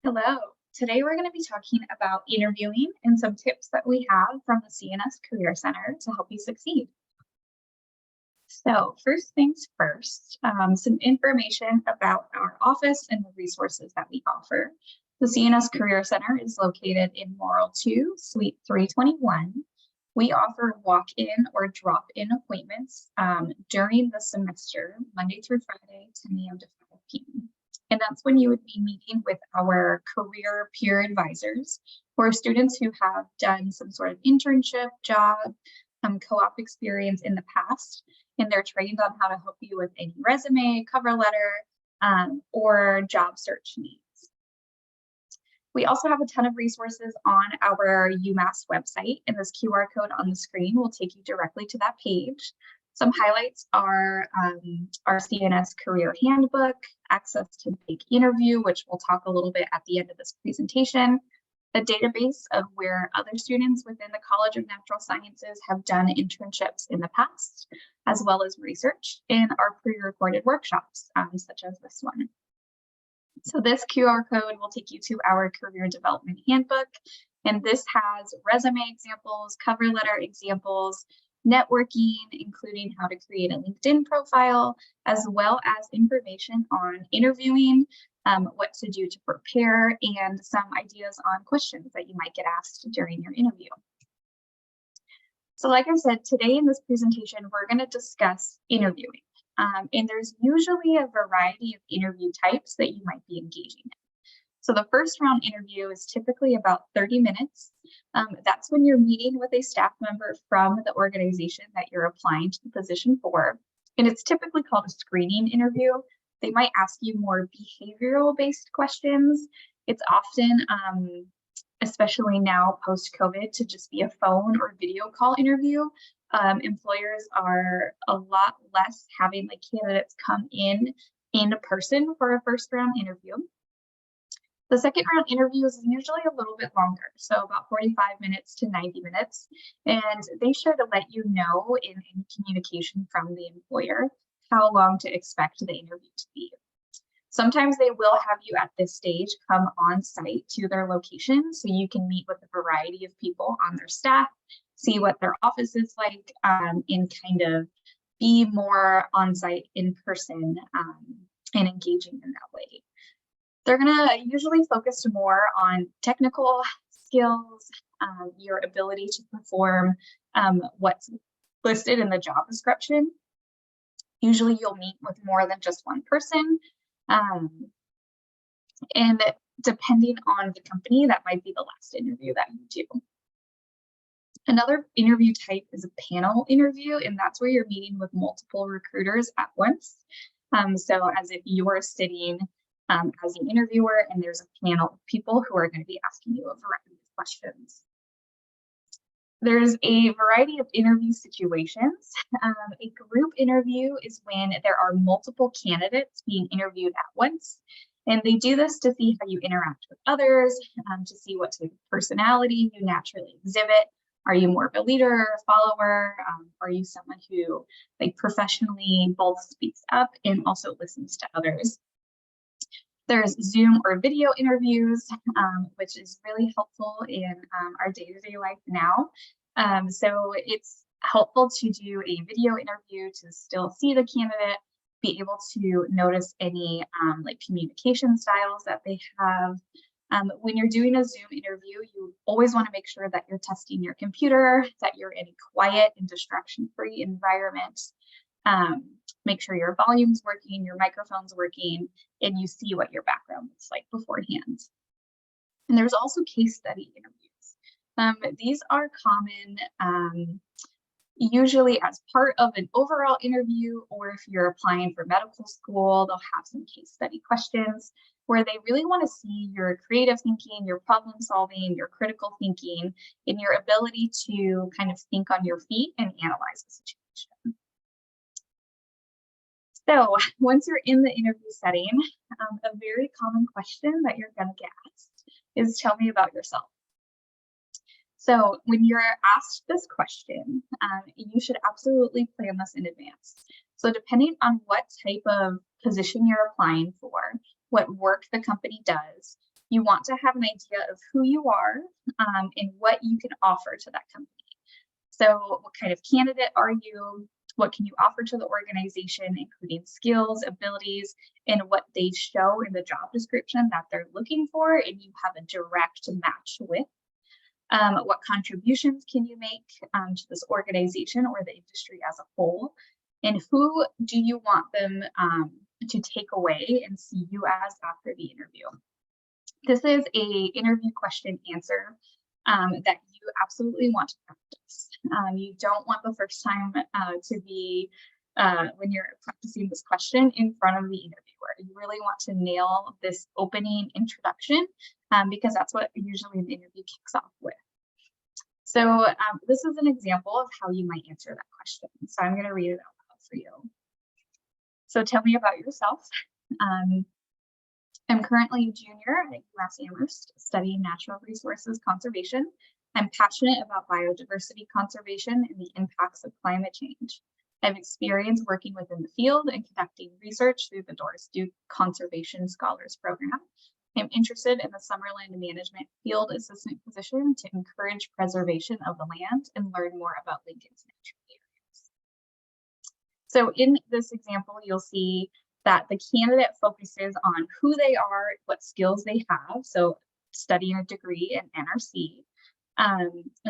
Hello. Today we're going to be talking about interviewing and some tips that we have from the CNS Career Center to help you succeed. So first things first, some information about our office and the resources that we offer. The CNS Career Center is located in Laurel 2, Suite 321. We offer walk-in or drop-in appointments during the semester, Monday through Friday, 10 a.m. to 5 p.m. And that's when you would be meeting with our career peer advisors, who are students who have done some sort of internship, job, co-op experience in the past, and they're trained on how to help you with any resume, cover letter, or job search needs. We also have a ton of resources on our UMass website, and this QR code on the screen will take you directly to that page. Some highlights are our CNS Career Handbook, access to Big Interview, which we'll talk a little bit at the end of this presentation, a database of where other students within the College of Natural Sciences have done internships in the past, as well as research in our pre-recorded workshops, such as this one. So this QR code will take you to our Career Development Handbook, and this has resume examples, cover letter examples, networking, including how to create a LinkedIn profile, as well as information on interviewing, what to do to prepare, and some ideas on questions that you might get asked during your interview. So like I said, today in this presentation, we're going to discuss interviewing. And there's usually a variety of interview types that you might be engaging in. So the first round interview is typically about 30 minutes. That's when you're meeting with a staff member from the organization that you're applying to the position for. And it's typically called a screening interview. They might ask you more behavioral-based questions. It's often, especially now post-COVID, to just be a phone or video call interview. Employers are a lot less having like candidates come in person for a first round interview. The second round interview is usually a little bit longer, so about 45 minutes to 90 minutes, and they sure to let you know in communication from the employer how long to expect the interview to be. Sometimes they will have you at this stage come on site to their location so you can meet with a variety of people on their staff, see what their office is like, and kind of be more on site in person and engaging in that way. They're going to usually focus more on technical skills, your ability to perform what's listed in the job description. Usually you'll meet with more than just one person. And depending on the company, that might be the last interview that you do. Another interview type is a panel interview, and that's where you're meeting with multiple recruiters at once. So as if you're sitting as an interviewer and there's a panel of people who are going to be asking you a variety of questions. There's a variety of interview situations. A group interview is when there are multiple candidates being interviewed at once. And they do this to see how you interact with others, to see what type of personality you naturally exhibit. Are you more of a leader, a follower? Are you someone who professionally both speaks up and also listens to others? There's Zoom or video interviews, which is really helpful in our day-to-day life now. So it's helpful to do a video interview to still see the candidate, be able to notice any communication styles that they have. When you're doing a Zoom interview, you always want to make sure that you're testing your computer, that you're in a quiet and distraction-free environment. Make sure your volume's working, your microphone's working, and you see what your background looks like beforehand. And there's also case study interviews. These are common usually as part of an overall interview, or if you're applying for medical school, they'll have some case study questions where they really want to see your creative thinking, your problem solving, your critical thinking, and your ability to kind of think on your feet and analyze the situation. So once you're in the interview setting, a very common question that you're going to get asked is, tell me about yourself. So when you're asked this question, you should absolutely plan this in advance. So depending on what type of position you're applying for, what work the company does, You want to have an idea of who you are and what you can offer to that company. So what kind of candidate are you? What can you offer to the organization, including skills, abilities, and what they show in the job description that they're looking for, and you have a direct match with? What contributions can you make to this organization or the industry as a whole? And who do you want them to take away and see you as after the interview? This is a interview question answer that you absolutely want to practice. You don't want the first time to be when you're practicing this question in front of the interviewer. You really want to nail this opening introduction because that's what usually the interview kicks off with. So this is an example of how you might answer that question. So I'm going to read it out loud for you. So tell me about yourself. I'm currently a junior at UMass Amherst studying natural resources conservation. I'm passionate about biodiversity conservation and the impacts of climate change. I have experience working within the field and conducting research through the Doris Duke Conservation Scholars Program. I'm interested in the Summerland Management Field Assistant position to encourage preservation of the land and learn more about Lincoln's natural areas. So in this example, you'll see that the candidate focuses on who they are, what skills they have. So studying a degree in NRC,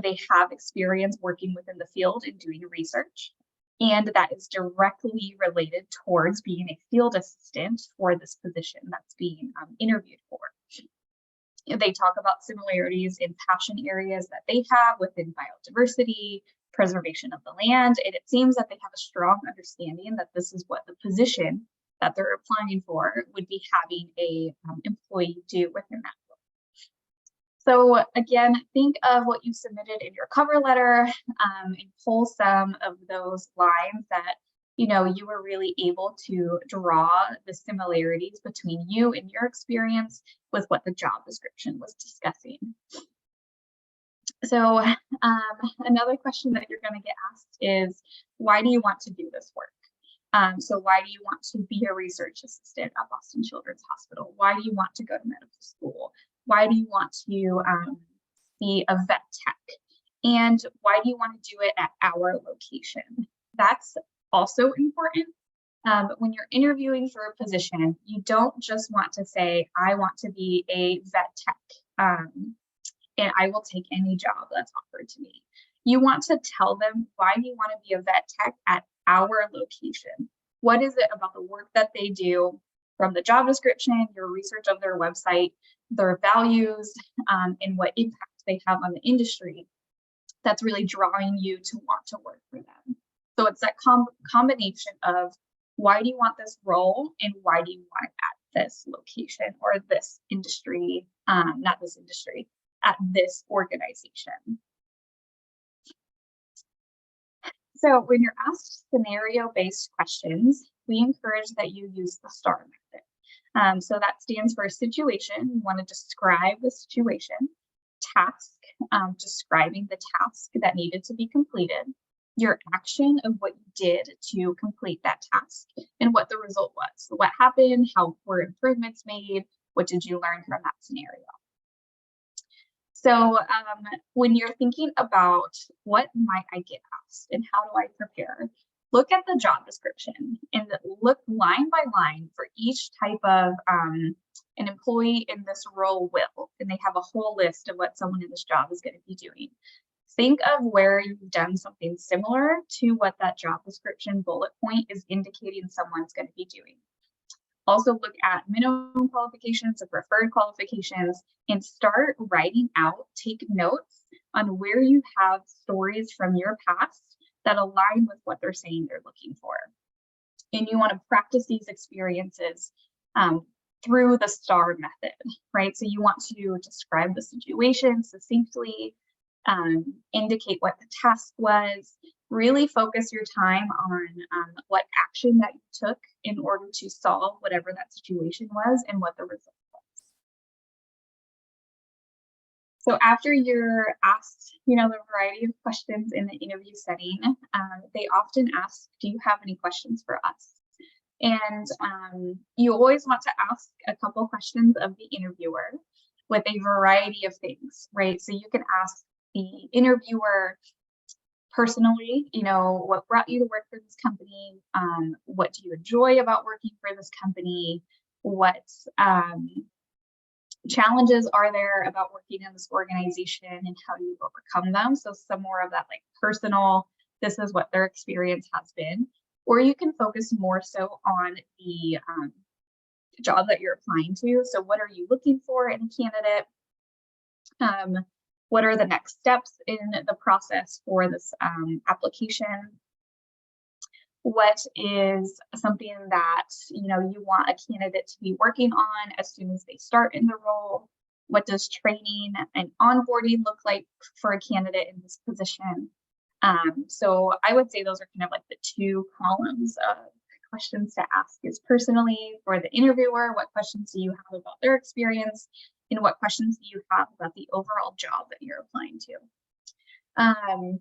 they have experience working within the field and doing research. And that is directly related towards being a field assistant for this position that's being interviewed for. They talk about similarities in passion areas that they have within biodiversity, preservation of the land, and it seems that they have a strong understanding that this is what the position that they're applying for would be having a employee do within that role. So again, think of what you submitted in your cover letter and pull some of those lines that you were really able to draw the similarities between you and your experience with what the job description was discussing. So another question that you're going to get asked is, why do you want to do this work? So why do you want to be a research assistant at Boston Children's Hospital? Why do you want to go to medical school? Why do you want to be a vet tech? And why do you want to do it at our location? That's also important. When you're interviewing for a position, you don't just want to say, I want to be a vet tech and I will take any job that's offered to me. You want to tell them, why do you want to be a vet tech at our location? What is it about the work that they do, from the job description, your research of their website, their values, and what impact they have on the industry that's really drawing you to want to work for them? So it's that combination of, why do you want this role and why do you want it at this location or this industry, not this industry, at this organization. So when you're asked scenario-based questions, we encourage that you use the STAR method. So that stands for situation. You want to describe the situation. Task, describing the task that needed to be completed. Your action of what you did to complete that task and what the result was. So what happened, how were improvements made, what did you learn from that scenario? So when you're thinking about what might I get asked and how do I prepare, look at the job description and look line by line for each type of an employee in this role will, and they have a whole list of what someone in this job is going to be doing. Think of where you've done something similar to what that job description bullet point is indicating someone's going to be doing. Also look at minimum qualifications and preferred qualifications and start writing out, take notes on where you have stories from your past that align with what they're saying they're looking for. And you want to practice these experiences through the STAR method, right? So you want to describe the situation succinctly, indicate what the task was, really focus your time on what action that you took in order to solve whatever that situation was and what the result was. So after you're asked, the variety of questions in the interview setting, they often ask, do you have any questions for us? And you always want to ask a couple questions of the interviewer. with a variety of things, right? So you can ask the interviewer personally, what brought you to work for this company? What do you enjoy about working for this company? What challenges are there about working in this organization, and how do you overcome them? So some more of that like personal, this is what their experience has been. Or you can focus more so on the job that you're applying to. So what are you looking for in a candidate? What are the next steps in the process for this application? What is something that you want a candidate to be working on as soon as they start in the role? What does training and onboarding look like for a candidate in this position? So I would say those are kind of like the two columns of questions to ask. Is personally for the interviewer, what questions do you have about their experience, and what questions do you have about the overall job that you're applying to?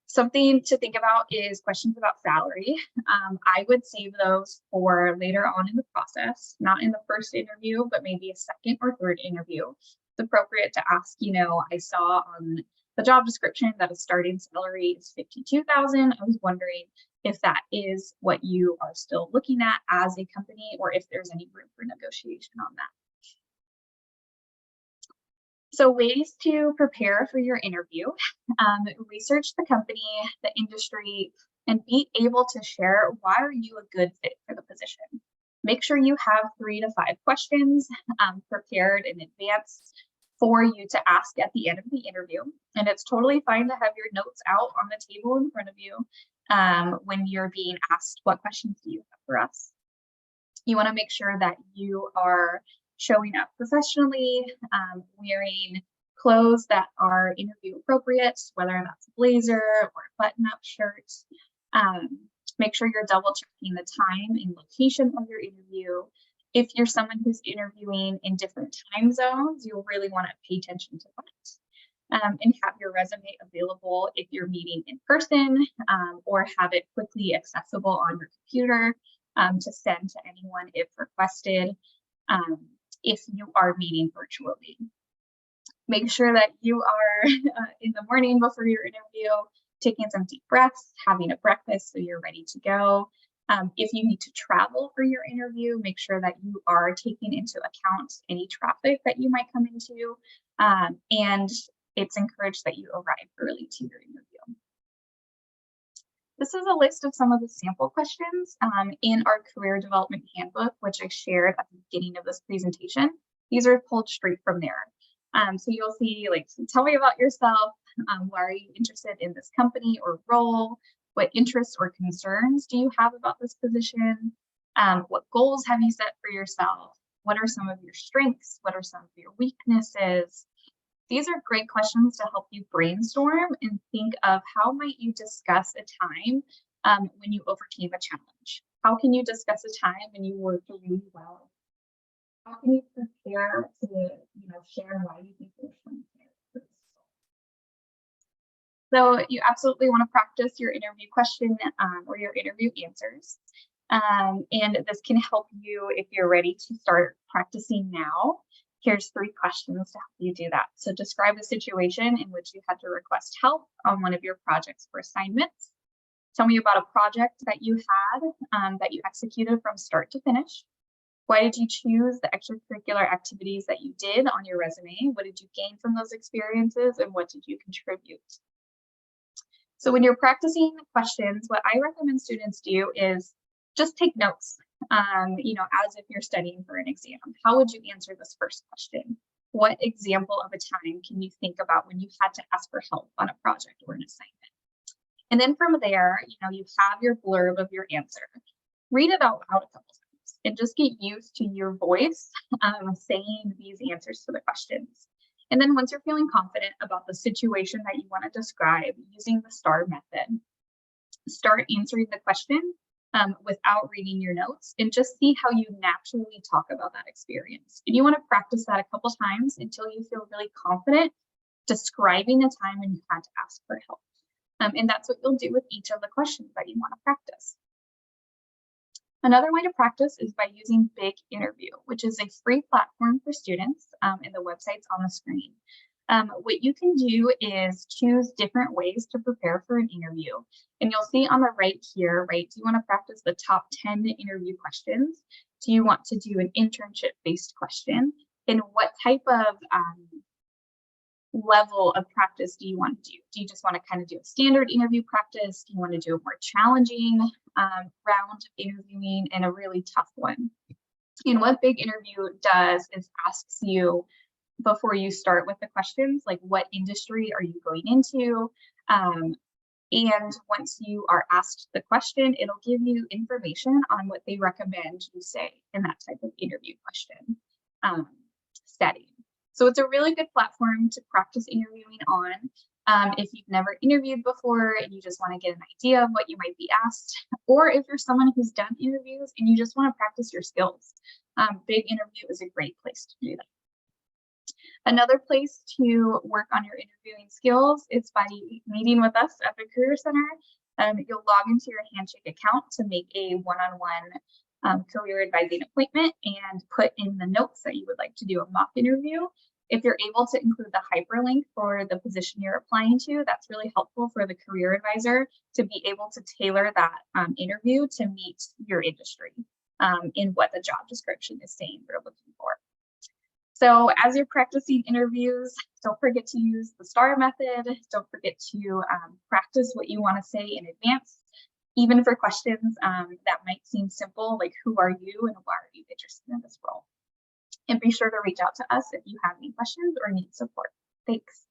Something to think about is questions about salary. I would save those for later on in the process, not in the first interview, but maybe a second or third interview. It's appropriate to ask, I saw on the job description that a starting salary is $52,000. I was wondering if that is what you are still looking at as a company, or if there's any room for negotiation on that. So ways to prepare for your interview: research the company, the industry, and be able to share why are you a good fit for the position. Make sure you have 3 to 5 questions prepared in advance for you to ask at the end of the interview. And it's totally fine to have your notes out on the table in front of you when you're being asked, what questions do you have for us? You want to make sure that you are showing up professionally, wearing clothes that are interview appropriate, whether that's a blazer or a button-up shirt. Make sure you're double checking the time and location of your interview. If you're someone who's interviewing in different time zones, you'll really want to pay attention to that. And have your resume available if you're meeting in person, or have it quickly accessible on your computer to send to anyone if requested. If you are meeting virtually, make sure that you are in the morning before your interview, taking some deep breaths, having a breakfast so you're ready to go. If you need to travel for your interview, make sure that you are taking into account any traffic that you might come into, and it's encouraged that you arrive early to your interview. This is a list of some of the sample questions in our career development handbook, which I shared at the beginning of this presentation. These are pulled straight from there. So you'll see, like, tell me about yourself. Why are you interested in this company or role? What interests or concerns do you have about this position? What goals have you set for yourself? What are some of your strengths? What are some of your weaknesses? These are great questions to help you brainstorm and think of how might you discuss a time when you overcame a challenge. How can you discuss a time when you worked really well? How can you prepare to share why you think there's something there? So you absolutely want to practice your interview question or your interview answers. And this can help you if you're ready to start practicing now. Here's 3 questions to help you do that. So describe a situation in which you had to request help on one of your projects or assignments. Tell me about a project that you had that you executed from start to finish. Why did you choose the extracurricular activities that you did on your resume? What did you gain from those experiences, and what did you contribute? So when you're practicing questions, what I recommend students do is just take notes. As if you're studying for an exam. How would you answer this first question? What example of a time can you think about when you had to ask for help on a project or an assignment? And then from there, you have your blurb of your answer. Read it out loud a couple times and just get used to your voice saying these answers to the questions. And then once you're feeling confident about the situation that you want to describe using the STAR method, start answering the question without reading your notes, and just see how you naturally talk about that experience. And you want to practice that a couple times until you feel really confident describing a time when you had to ask for help. And that's what you'll do with each of the questions that you want to practice. Another way to practice is by using Big Interview, which is a free platform for students, and the website's on the screen. What you can do is choose different ways to prepare for an interview. And you'll see on the right here, right? Do you want to practice the top 10 interview questions? Do you want to do an internship-based question? And what type of level of practice do you want to do? Do you just want to kind of do a standard interview practice? Do you want to do a more challenging round of interviewing and a really tough one? And what Big Interview does is asks you before you start with the questions, like what industry are you going into? And once you are asked the question, it'll give you information on what they recommend you say in that type of interview question setting. So it's a really good platform to practice interviewing on. If you've never interviewed before and you just want to get an idea of what you might be asked, or if you're someone who's done interviews and you just want to practice your skills, Big Interview is a great place to do that. Another place to work on your interviewing skills is by meeting with us at the Career Center. You'll log into your Handshake account to make a one-on-one career advising appointment and put in the notes that you would like to do a mock interview. If you're able to include the hyperlink for the position you're applying to, that's really helpful for the career advisor to be able to tailor that interview to meet your industry in what the job description is saying they're looking for. So as you're practicing interviews, don't forget to use the STAR method. Don't forget to practice what you want to say in advance, even for questions that might seem simple, like who are you and why are you interested in this role? And be sure to reach out to us if you have any questions or need support. Thanks.